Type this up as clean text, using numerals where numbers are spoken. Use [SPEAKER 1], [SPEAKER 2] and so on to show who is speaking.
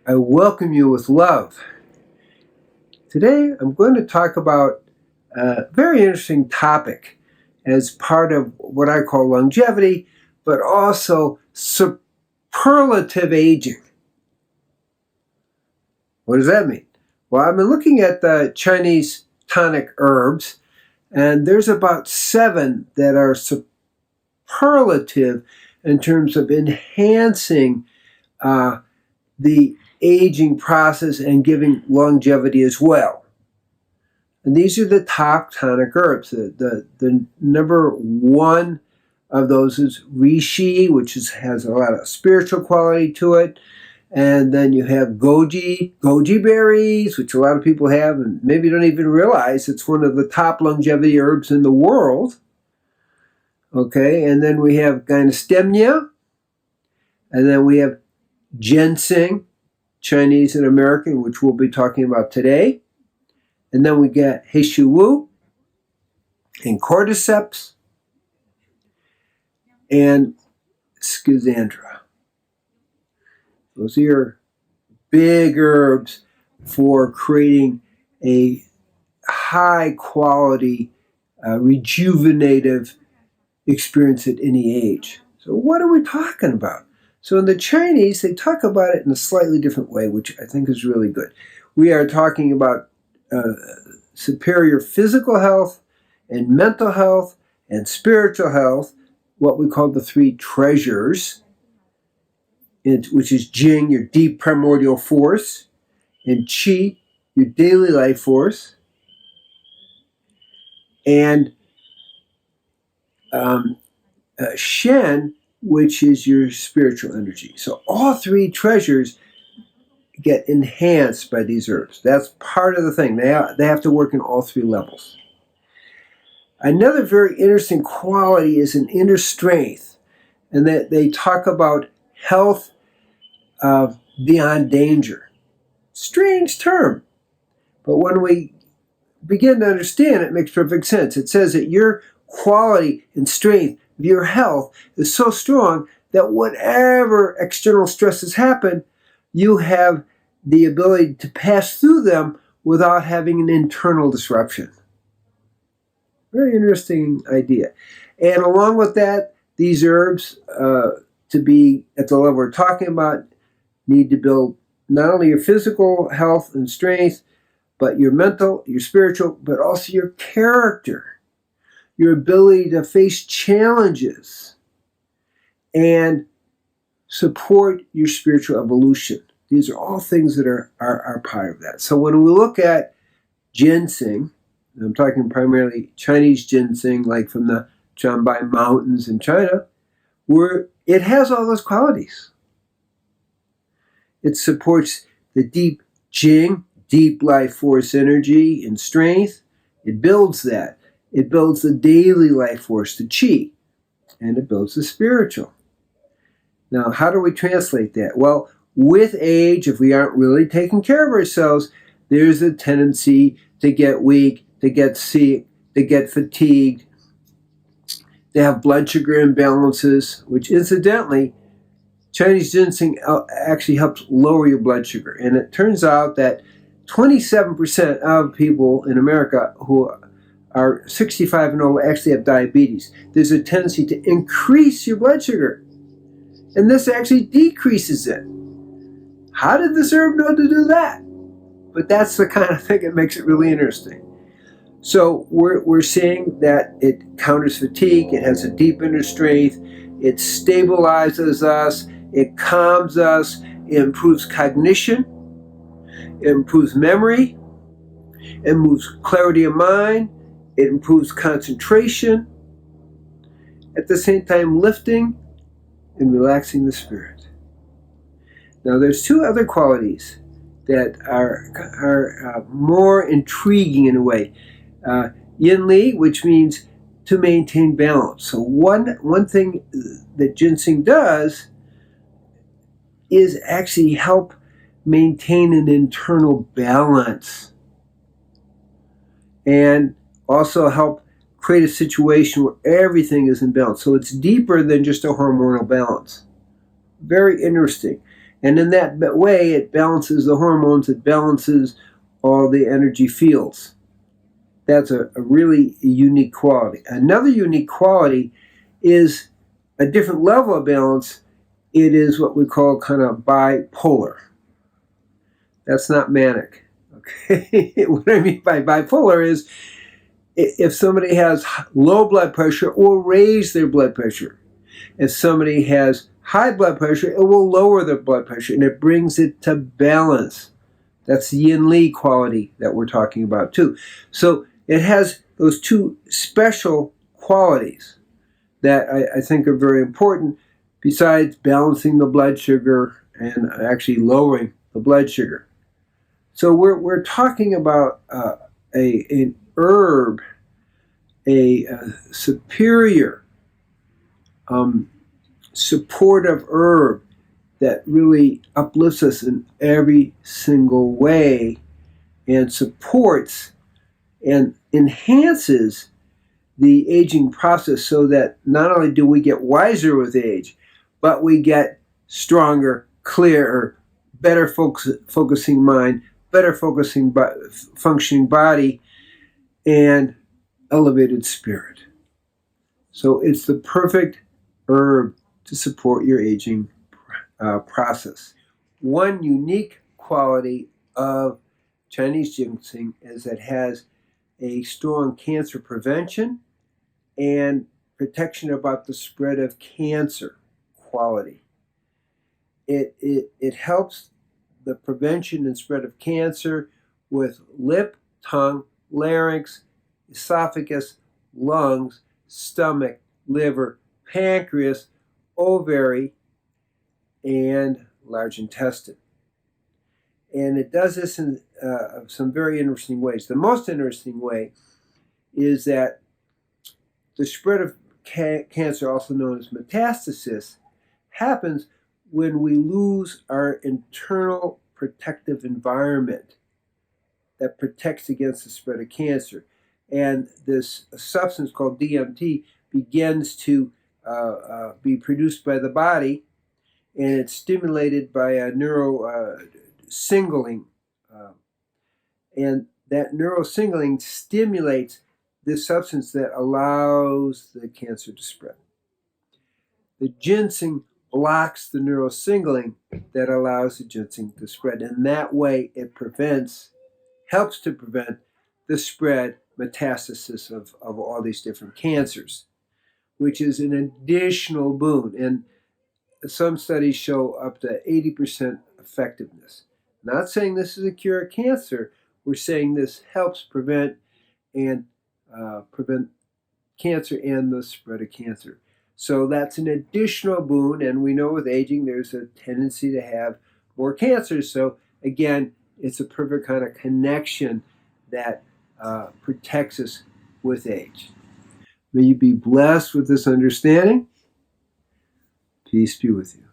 [SPEAKER 1] I welcome you with love. Today I'm going to talk about a very interesting topic as part of what I call longevity, but also superlative aging. What does that mean? Well, I've been looking at the Chinese tonic herbs, and there's about 7 that are superlative in terms of enhancing the aging process and giving longevity as well. And these are the top tonic herbs. The number 1 of those is reishi, which has a lot of spiritual quality to it. And then you have goji berries, which a lot of people have and maybe don't even realize it's one of the top longevity herbs in the world. Okay, and then we have gynostemnia, and then we have ginseng, Chinese and American, which we'll be talking about today. And then we get heishu wu and cordyceps and schizandra. Those are your big herbs for creating a high quality, rejuvenative experience at any age. So what are we talking about? So in the Chinese, they talk about it in a slightly different way, which I think is really good. We are talking about superior physical health and mental health and spiritual health, what we call the 3 treasures, which is Jing, your deep primordial force, and Qi, your daily life force, and Shen, which is your spiritual energy. So all 3 treasures get enhanced by these herbs. That's part of the thing. They have to work in all 3 levels. Another very interesting quality is an inner strength, and that they talk about health beyond danger. Strange term, but when we begin to understand it, makes perfect sense. It says that your quality and strength of your health is so strong that whatever external stresses happen, you have the ability to pass through them without having an internal disruption. Very interesting idea. And along with that, these herbs, to be at the level we're talking about, need to build not only your physical health and strength, but your mental, your spiritual, but also your character, your ability to face challenges, and support your spiritual evolution. These are all things that are part of that. So when we look at ginseng, and I'm talking primarily Chinese ginseng, like from the Zhanbai Mountains in China, where it has all those qualities. It supports the deep Jing, deep life force energy and strength. It builds that. It builds the daily life force, the Qi, and it builds the spiritual. Now, how do we translate that? Well, with age, if we aren't really taking care of ourselves, there's a tendency to get weak, to get sick, to get fatigued, to have blood sugar imbalances, which incidentally, Chinese ginseng actually helps lower your blood sugar. And it turns out that 27% of people in America who are 65 and older actually have diabetes. There's a tendency to increase your blood sugar, and this actually decreases it. How did this herb know to do that? But that's the kind of thing that makes it really interesting. So we're seeing that it counters fatigue, it has a deep inner strength, it stabilizes us, it calms us, it improves cognition, it improves memory, it improves clarity of mind, it improves concentration, at the same time lifting and relaxing the spirit. Now there's 2 other qualities that are more intriguing in a way. Yin Li, which means to maintain balance. So one thing that ginseng does is actually help maintain an internal balance and also help create a situation where everything is in balance. So it's deeper than just a hormonal balance. Very interesting. And in that way, it balances the hormones, it balances all the energy fields. That's a really unique quality. Another unique quality is a different level of balance. It is what we call kind of bipolar. That's not manic. Okay, what I mean by bipolar is if somebody has low blood pressure, it will raise their blood pressure. If somebody has high blood pressure, it will lower their blood pressure, and it brings it to balance. That's the yin-li quality that we're talking about too. So it has those two special qualities that I think are very important, besides balancing the blood sugar and actually lowering the blood sugar. So we're talking about an herb, a superior, supportive herb that really uplifts us in every single way and supports and enhances the aging process, so that not only do we get wiser with age, but we get stronger, clearer, better focusing mind, better functioning body, and elevated spirit. So it's the perfect herb to support your aging process. One unique quality of Chinese ginseng is that it has a strong cancer prevention and protection about the spread of cancer quality. It helps the prevention and spread of cancer with lip, tongue, larynx, esophagus, lungs, stomach, liver, pancreas, ovary, and large intestine. And it does this in some very interesting ways. The most interesting way is that the spread of cancer, also known as metastasis, happens when we lose our internal protective environment that protects against the spread of cancer. And this substance called DMT begins to be produced by the body, and it's stimulated by a neuro signaling. And that neural signaling stimulates this substance that allows the cancer to spread. The ginseng blocks the neural signaling that allows the ginseng to spread. And that way it helps to prevent the spread, metastasis of all these different cancers, which is an additional boon. And some studies show up to 80% effectiveness. Not saying this is a cure of cancer. We're saying this helps prevent cancer and the spread of cancer. So that's an additional boon, and we know with aging there's a tendency to have more cancers. So again, it's a perfect kind of connection that protects us with age. May you be blessed with this understanding. Peace be with you.